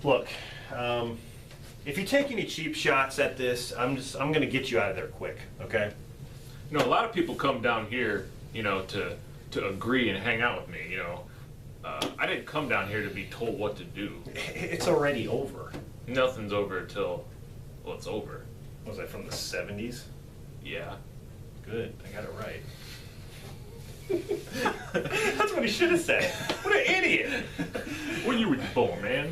Look, if you take any cheap shots at this, I'm gonna get you out of there quick, okay? You know, a lot of people come down here, you know, to agree and hang out with me. You know, I didn't come down here to be told what to do. It's already over. Nothing's over until, well, it's over. Was I from the 70s? Yeah. Good, I got it right. That's what he should have said. What an idiot! When you were born, man.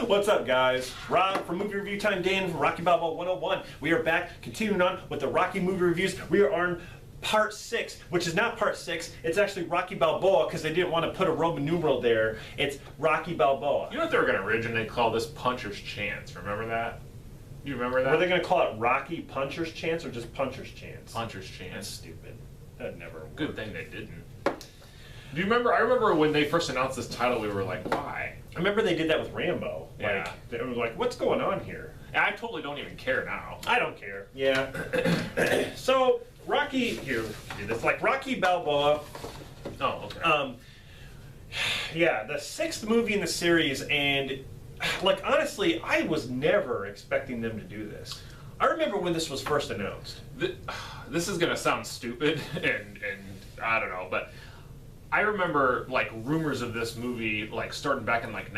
What's up, guys? Rob from Movie Review Time, Dan from Rocky Balboa 101. We are back, continuing on with the Rocky movie reviews. We are on part 6, which is not part 6. It's actually Rocky Balboa because they didn't want to put a Roman numeral there. It's Rocky Balboa. You know what they were going to originally call this Puncher's Chance? Remember that? You remember that? Were they going to call it Rocky Puncher's Chance or just Puncher's Chance? Puncher's That's Chance. stupid. That never worked. Good thing they didn't. Do you remember? I remember when they first announced this title, we were like, why? I remember they did that with Rambo. Yeah. Like, they were like, what's going on here? I totally don't even care now. I don't care. Yeah. So, Rocky, here, it's like Rocky Balboa. Oh, okay. Yeah, the 6th movie in the series, and like honestly, I was never expecting them to do this. I remember when this was first announced. This is gonna sound stupid, and I don't know, but I remember like rumors of this movie like starting back in like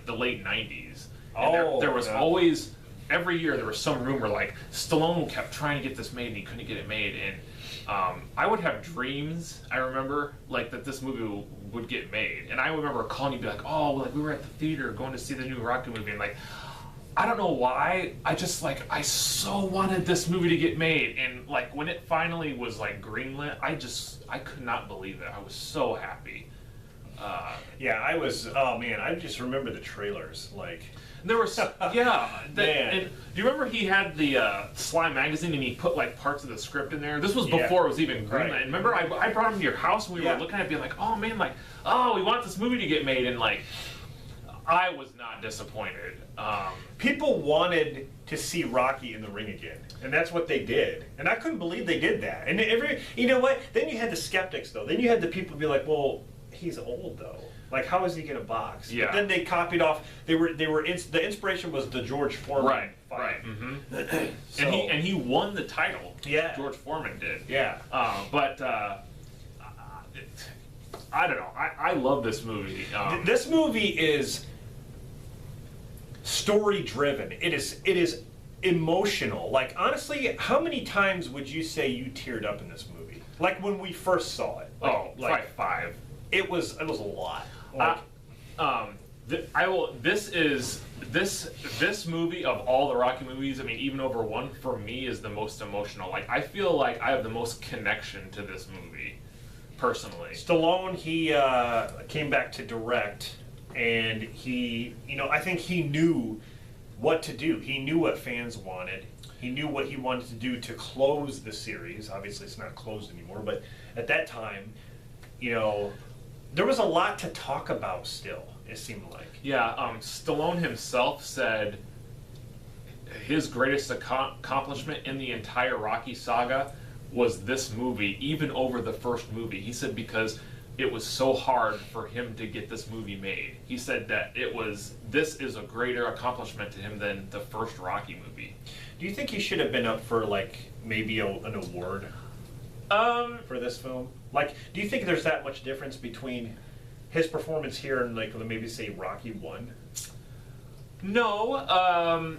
the late 90s. And there was always, every year there was some rumor like Stallone kept trying to get this made and he couldn't get it made, and I would have dreams, I remember, like that this movie would get made, and I remember calling you, be like, oh, like we were at the theater going to see the new Rocky movie, and like I don't know why, I so wanted this movie to get made, and like when it finally was like greenlit, I could not believe it. I was so happy. Yeah, I was. Oh man, I just remember the trailers. Like there was, yeah. Man. And do you remember he had the Slime magazine and he put like parts of the script in there? This was before it was even greenlit. Right. And remember, I brought him to your house and we were looking at it, being like, oh man, like, oh, we want this movie to get made, and like, I was not disappointed. People wanted to see Rocky in the ring again, and that's what they did. And I couldn't believe they did that. And you know what? Then you had the skeptics, though. Then you had the people be like, "Well, he's old, though. Like, how is he gonna box?" Yeah. But then they copied off. The inspiration was the George Foreman fight. Right. Mm-hmm. So, and he won the title. Yeah. George Foreman did. Yeah. But I don't know. I love this movie. This movie is story driven. It is emotional. Like honestly, how many times would you say you teared up in this movie? Like when we first saw it. Like five. It was a lot. Like, This movie of all the Rocky movies, I mean, even over one, for me is the most emotional. Like I feel like I have the most connection to this movie, personally. Stallone, he came back to direct. And he, I think he knew what to do. He knew what fans wanted. He knew what he wanted to do to close the series. Obviously, it's not closed anymore, but at that time, there was a lot to talk about still, it seemed like. Yeah, Stallone himself said his greatest accomplishment in the entire Rocky saga was this movie, even over the first movie. He said because it was so hard for him to get this movie made. He said that this is a greater accomplishment to him than the first Rocky movie. Do you think he should have been up for like maybe an award for this film? Like, do you think there's that much difference between his performance here and like maybe say Rocky 1? No,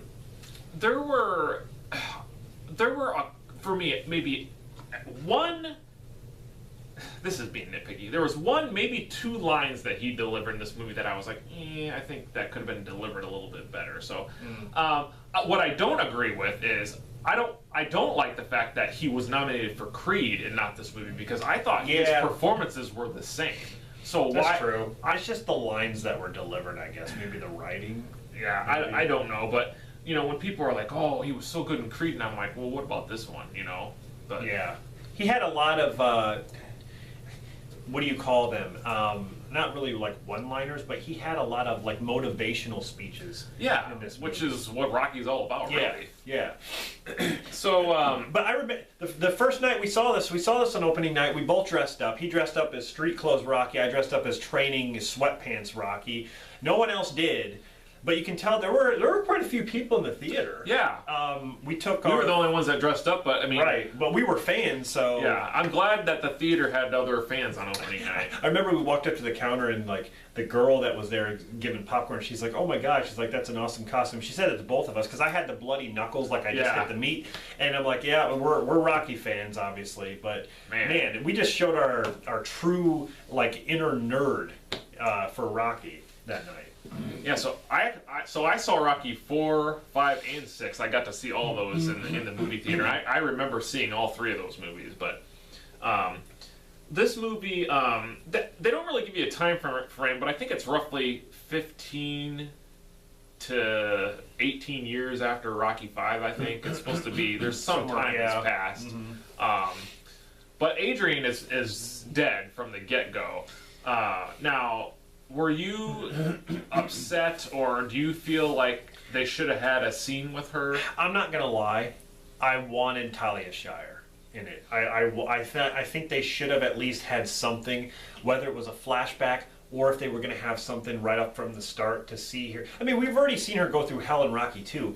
there were for me maybe one. This is being nitpicky. There was one, maybe 2 lines that he delivered in this movie that I was like, I think that could have been delivered a little bit better. So, what I don't agree with is I don't like the fact that he was nominated for Creed and not this movie, because I thought his performances were the same. So that's true. It's just the lines that were delivered, I guess. Maybe the writing. Yeah, I don't know, but when people are like, "Oh, he was so good in Creed," and I'm like, "Well, what about this one?" But yeah, he had a lot of. What do you call them? Not really like one-liners, but he had a lot of like motivational speeches. Yeah, in this which movie. is what Rocky's all about, really. Yeah. So, but I remember the first night we saw this on opening night. We both dressed up. He dressed up as street clothes Rocky. I dressed up as training sweatpants Rocky. No one else did. But you can tell there were quite a few people in the theater. Yeah. We took We our... were the only ones that dressed up, but I mean... Right, but we were fans, so... Yeah, I'm glad that the theater had other fans on opening night. I remember we walked up to the counter and like the girl that was there giving popcorn, she's like, "Oh my gosh," she's like, "That's an awesome costume." She said it to both of us because I had the bloody knuckles like I just hit the meat, and I'm like, "Yeah, we're Rocky fans, obviously," but man, we just showed our true like inner nerd for Rocky that night. Yeah, so I saw Rocky 4, 5, and 6. I got to see all those in the movie theater. I remember seeing all three of those movies, but this movie, they don't really give you a time frame, but I think it's roughly 15 to 18 years after Rocky 5, I think. It's supposed to be. There's some time that's passed. But Adrian is dead from the get-go. Now, were you upset, or do you feel like they should have had a scene with her? I'm not gonna lie, I wanted Talia Shire in it. I think they should have at least had something, whether it was a flashback or if they were gonna have something right up from the start to see her. I mean, we've already seen her go through hell in Rocky 2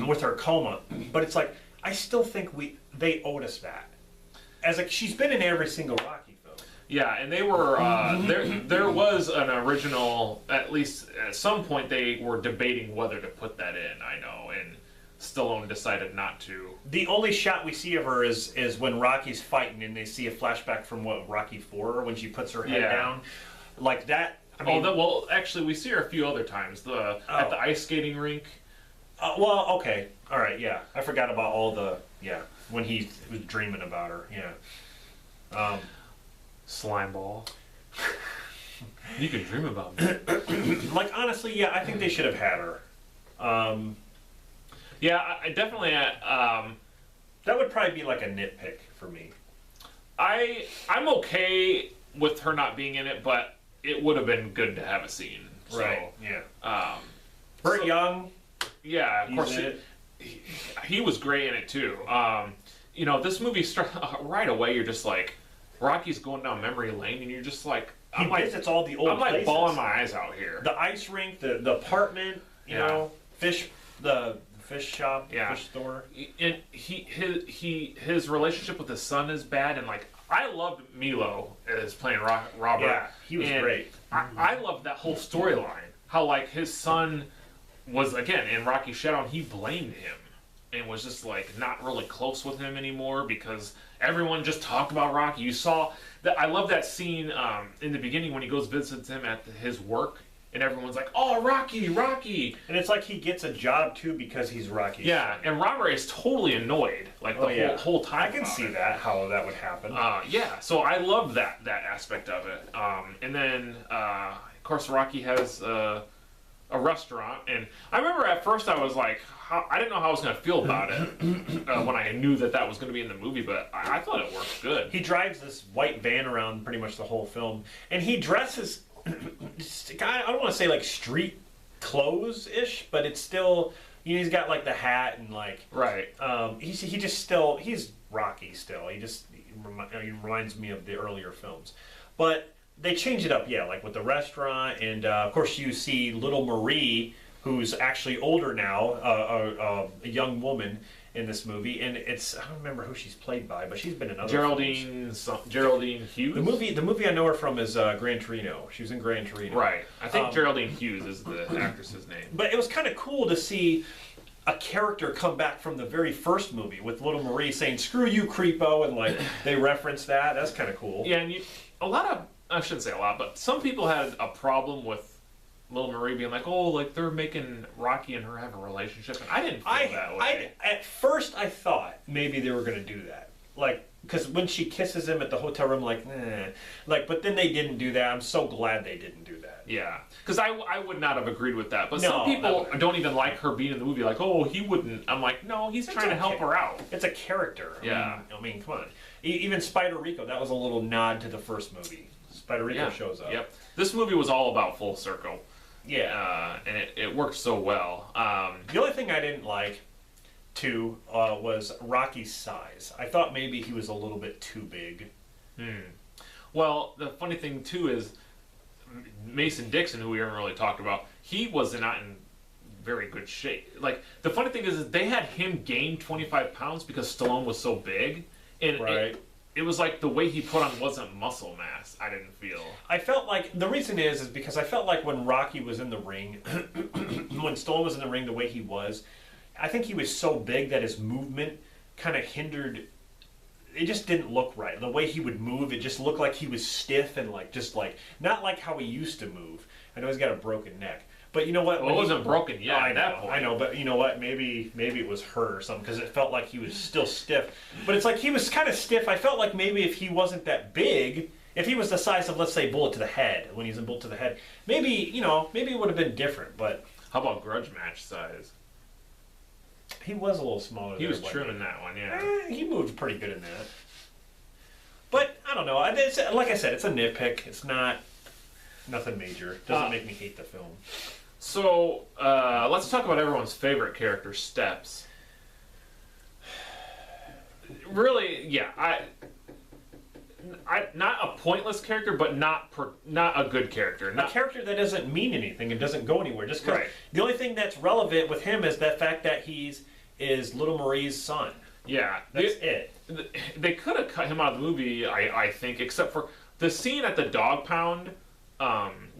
with her coma, but it's like I still think they owed us that. She's been in every single Rocky film. Yeah, and they were there was an original. At least at some point, they were debating whether to put that in. I know, and Stallone decided not to. The only shot we see of her is when Rocky's fighting, and they see a flashback from Rocky 4 when she puts her head down, like that. I mean, well, actually, we see her a few other times. At the ice skating rink. Well, okay, all right, yeah. I forgot about all the when he was dreaming about her. Yeah. Slime ball. You can dream about me. Like honestly, yeah, I think they should have had her. Yeah, I definitely. That would probably be like a nitpick for me. I'm okay with her not being in it, but it would have been good to have a scene. So, right. Yeah. Burt Young. Yeah, of course. He was great in it too. You know, this movie right away. You're just like, Rocky's going down memory lane, and you're just like, he visits all the old places. Bawling my eyes out here. The ice rink, the apartment, you know, the fish shop, fish store. And his relationship with his son is bad, and like I loved Milo as playing Robert. Yeah, he was great. I loved that whole storyline. How like his son was again in Rocky Showdown. He blamed him and was just like not really close with him anymore because everyone just talked about Rocky. You saw that. I love that scene in the beginning when he goes visits him at his work, and everyone's like, "Oh, Rocky, Rocky!" And it's like he gets a job too because he's Rocky. Yeah, and Robert is totally annoyed like the whole time. I can see that how that would happen. Yeah, so I love that aspect of it. And then of course Rocky has a restaurant, and I remember at first I was like, I didn't know how I was going to feel about it when I knew that was going to be in the movie, but I thought it worked good. He drives this white van around pretty much the whole film, and he dresses, I don't want to say like street clothes-ish, but it's still, you know, he's got like the hat and like, right. He's Rocky still. He reminds me of the earlier films, but they change it up, like with the restaurant, and of course you see Little Marie, who's actually older now, a young woman in this movie, and I don't remember who she's played by, but she's been in other films. Geraldine Hughes. The movie I know her from is Gran Torino. She was in Gran Torino. Right. I think Geraldine Hughes is the actress's name. But it was kind of cool to see a character come back from the very first movie with Little Marie saying "screw you, creepo," and like they reference that. That's kind of cool. Yeah, and I shouldn't say a lot, but some people had a problem with Little Marie being like, oh, like they're making Rocky and her have a relationship, and I didn't feel that way. At first, I thought maybe they were going to do that, like because when she kisses him at the hotel room, but then they didn't do that. I'm so glad they didn't do that. Yeah, because I would not have agreed with that. But some people don't even like her being in the movie. Like, oh, he wouldn't. I'm like, no, he's trying to help her out. It's a character. Yeah. I mean, come on. Even Spider Rico, that was a little nod to the first movie. Spider Rico shows up. Yep. This movie was all about full circle. Yeah. And it worked so well. The only thing I didn't like, too, was Rocky's size. I thought maybe he was a little bit too big. Well, the funny thing, too, is Mason Dixon, who we haven't really talked about, he was not in very good shape. Like, the funny thing is they had him gain 25 pounds because Stallone was so big, and it was like the way he put on wasn't muscle mass. I didn't feel. I felt like the reason is because I felt like when Rocky was in the ring, when Stallone was in the ring, the way he was, I think he was so big that his movement kind of hindered. It just didn't look right. The way he would move, it just looked like he was stiff and not like how he used to move. I know he's got a broken neck. But you know what? Well, it wasn't broken yet at that point. I know, but you know what? Maybe it was hurt or something because it felt like he was still stiff. But it's like he was kind of stiff. I felt like maybe if he wasn't that big, if he was the size of, let's say, Bullet to the Head, when he's in Bullet to the Head, maybe it would have been different. But how about grudge match size? He was a little smaller. He was trim in that one, yeah. He moved pretty good in that. But I don't know. Like I said, it's a nitpick. It's not nothing major. It doesn't make me hate the film. So, let's talk about everyone's favorite character, Steps. Really, yeah, I not a pointless character, but not a good character. A character that doesn't mean anything and doesn't go anywhere. Just because the only thing that's relevant with him is the fact that is Little Marie's son. Yeah, that's it. They could have cut him out of the movie, I think, except for the scene at the dog pound.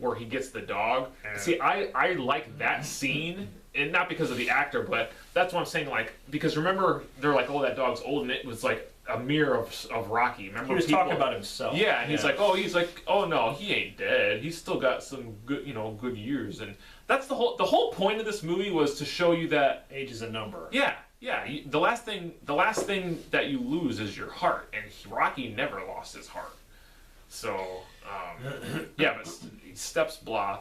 Where he gets the dog. See, I like that scene, and not because of the actor, but that's what I'm saying. Like, because remember, they're like, "Oh, that dog's old," and it was like a mirror of Rocky. Remember, he was talking about himself. Yeah, and he's like, "Oh no, he ain't dead. He's still got some good, good years." And that's the whole point of this movie was to show you that age is a number. Yeah. The last thing that you lose is your heart, and Rocky never lost his heart. So, yeah, but Steps blah.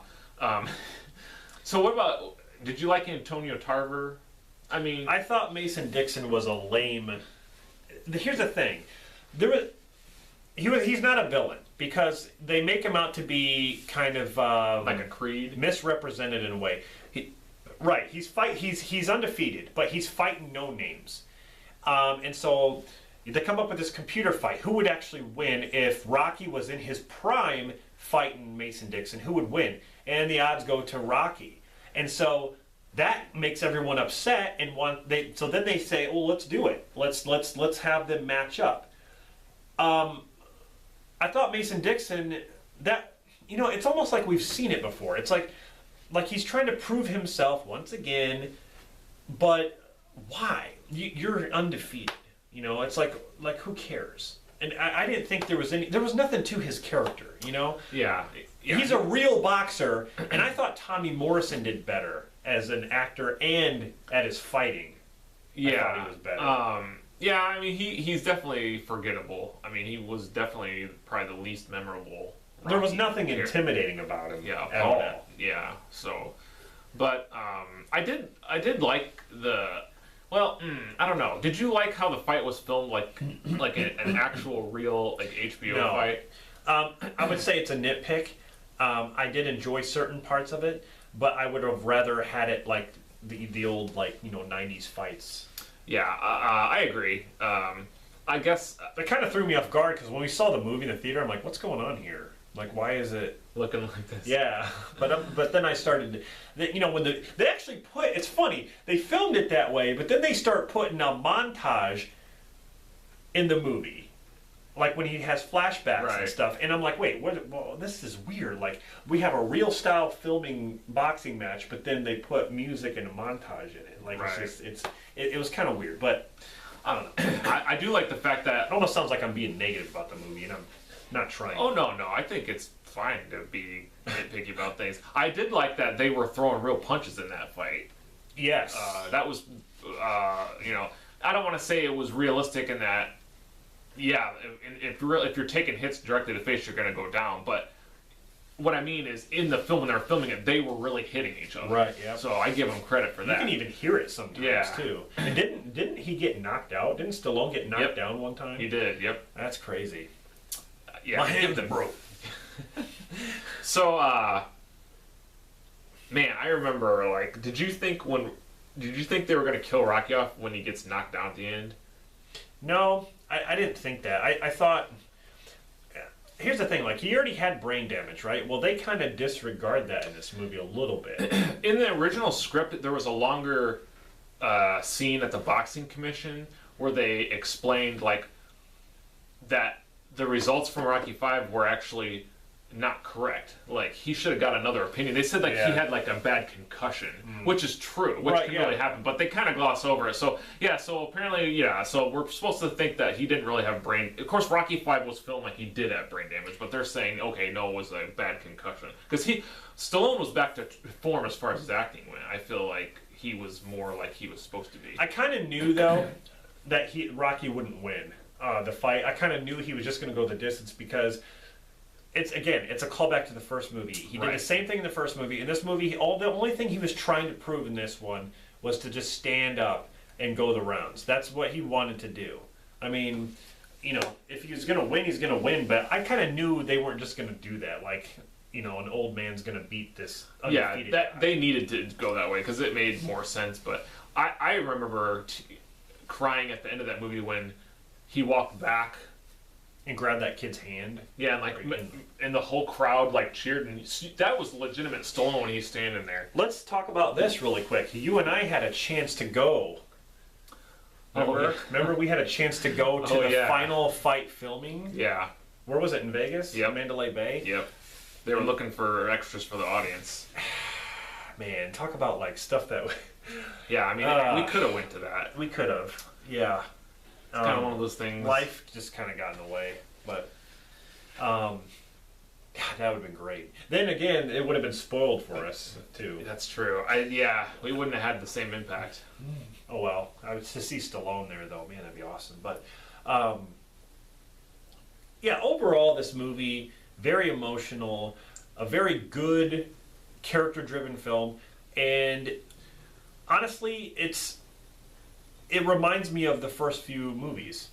So what about, did you like Antonio Tarver? I mean, I thought Mason Dixon was a lame. Here's the thing, he's not a villain because they make him out to be kind of like a Creed, misrepresented in a way. He's undefeated, but he's fighting no names, and so. They come up with this computer fight. Who would actually win if Rocky was in his prime fighting Mason Dixon? Who would win? And the odds go to Rocky. And so that makes everyone upset. And so then they say, "Oh, let's do it. Let's have them match up." I thought Mason Dixon it's almost like we've seen it before. It's like he's trying to prove himself once again, but why? You're undefeated. It's like who cares? And I didn't think there was nothing to his character, Yeah. He's a real boxer, and I thought Tommy Morrison did better as an actor and at his fighting. Yeah. I thought he was better. Yeah, I mean, he's definitely forgettable. I mean, he was definitely probably the least memorable. There was nothing intimidating about him at all. Yeah, so. But I did like the... Well, I don't know. Did you like how the fight was filmed like an actual real HBO fight? I would say it's a nitpick. I did enjoy certain parts of it, but I would have rather had it like the old 90s fights. Yeah, I agree. I guess it kind of threw me off guard because when we saw the movie in the theater, I'm like, what's going on here? Like, why is it looking like this? Yeah, but then I started, when they actually it's funny, they filmed it that way, but then they start putting a montage in the movie, like when he has flashbacks and stuff, and I'm like, wait, what? Well, this is weird. Like, we have a real style filming boxing match, but then they put music and a montage in it. Like, it was kind of weird, but I don't know. I do like the fact that it almost sounds like I'm being negative about the movie, and I'm not trying. Oh, no. I think it's fine to be nitpicky about things. I did like that they were throwing real punches in that fight. Yes. That was, I don't want to say it was realistic in that, yeah, if you're taking hits directly to the face, you're going to go down. But what I mean is, in the film, when they were filming it, they were really hitting each other. Right, yeah. So I give them credit for that. You can even hear it sometimes, too. And didn't he get knocked out? Didn't Stallone get knocked down one time? He did, yep. That's crazy. Yeah, my hands broke. So, man, I remember, did you think they were going to kill Rocky off when he gets knocked down at the end? No, I didn't think that. I thought, here's the thing, like, he already had brain damage, right? Well, they kind of disregard that in this movie a little bit. In the original script, there was a longer scene at the boxing commission where they explained, like, that the results from Rocky 5 were actually not correct. Like, he should have got another opinion. They said, like, he had, like, a bad concussion, which is true, which can really happen, but they kind of gloss over it. So, so apparently, so we're supposed to think that he didn't really have brain... Of course, Rocky 5 was filmed like he did have brain damage, but they're saying, okay, no, it was a bad concussion. Because Stallone was back to form as far as his acting went. I feel like he was more like he was supposed to be. I kind of knew, though, that Rocky wouldn't win the fight. I kind of knew he was just going to go the distance because... It's a callback to the first movie. He did the same thing in the first movie. In this movie, the only thing he was trying to prove in this one was to just stand up and go the rounds. That's what he wanted to do. I mean, if he was going to win, he's going to win. But I kind of knew they weren't just going to do that. Like, an old man's going to beat this undefeated guy. They needed to go that way because it made more sense. But I remember crying at the end of that movie when he walked back. And grab that kid's hand. Yeah, and the whole crowd cheered, and that was legitimate Stallone when he's standing there. Let's talk about this really quick. You and I had a chance to go. Remember we had a chance to go to the final fight filming? Yeah. Where was it, in Vegas? Yep. Mandalay Bay? Yep. They were looking for extras for the audience. Man, talk about stuff that... Yeah, I mean, we could have went to that. We could have, yeah. It's kind of one of those things. Life just kind of got in the way, but God, that would have been great. Then again, it would have been spoiled for us too. That's true. We wouldn't have had the same impact. Oh well, I would to see Stallone there though. Man, that'd be awesome. But overall, this movie very emotional, a very good character-driven film, and honestly, it reminds me of the first few movies.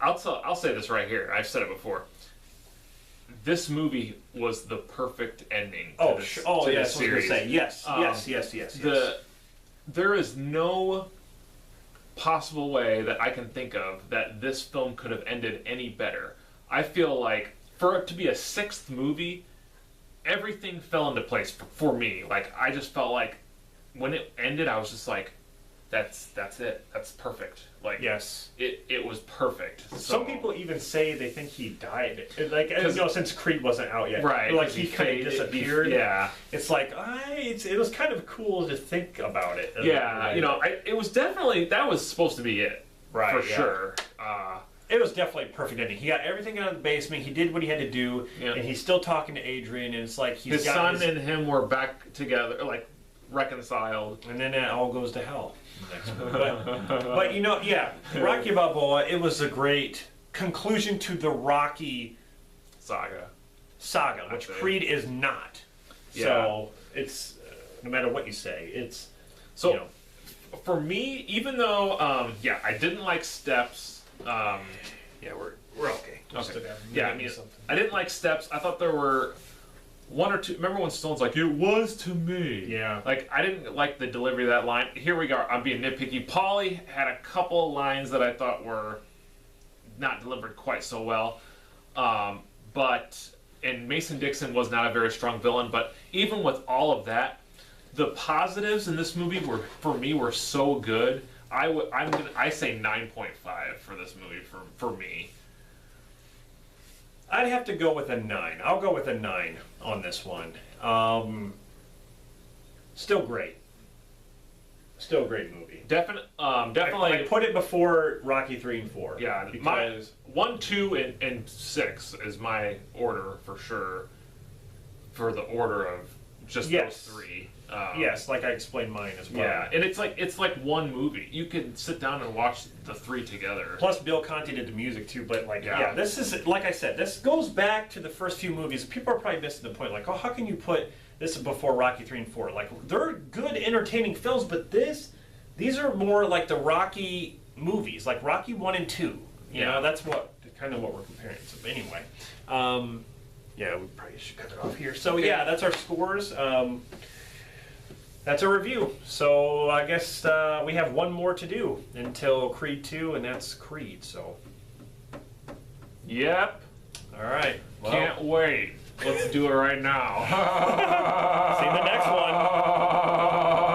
I'll say this right here. I've said it before. This movie was the perfect ending to this series. I was going to say. Yes. There is no possible way that I can think of that this film could have ended any better. I feel like for it to be a sixth movie, everything fell into place for me. I just felt like when it ended, I was just like, that's it. That's perfect. Yes, it was perfect. Some people even say they think he died. Since Creed wasn't out yet, right? He kind of disappeared. Yeah, it's it was kind of cool to think about it. Yeah, it was definitely that was supposed to be it, right? For sure. It was definitely a perfect ending. He got everything out of the basement. He did what he had to do, and he's still talking to Adrian. And it's like his son and him were back together, reconciled, and then it all goes to hell. But Rocky Balboa. It was a great conclusion to the Rocky saga, which Creed is not. Yeah. So it's no matter what you say, it's for me. Even though I didn't like Steps. We're okay. I didn't like Steps. I thought there were one or two. Remember when Stone's like, "It was to me." Yeah. I didn't like the delivery of that line. Here we go. I'm being nitpicky. Paulie had a couple lines that I thought were not delivered quite so well. And Mason Dixon was not a very strong villain. But even with all of that, the positives in this movie were so good. I say 9.5 for this movie for me. I'd have to go with a 9. I'll go with a 9 on this one. Still great. Still a great movie. Definitely. I put it before Rocky 3 and 4. Yeah, because 1, 2, and 6 is my order for sure. For the order of just those three. Yes, like I explained mine as well. Yeah, and it's like one movie. You can sit down and watch the three together. Plus, Bill Conti did the music too. But this is like I said. This goes back to the first few movies. People are probably missing the point. How can you put this before Rocky 3 and 4? They're good, entertaining films, but these are more like the Rocky movies, like Rocky 1 and 2. You know, that's kind of what we're comparing. So anyway, we probably should cut it off here. So that's our scores. That's a review. So I guess we have one more to do until Creed 2, and that's Creed. So. Yep. All right. Well, Can't wait. Let's do it right now. see you in the next one.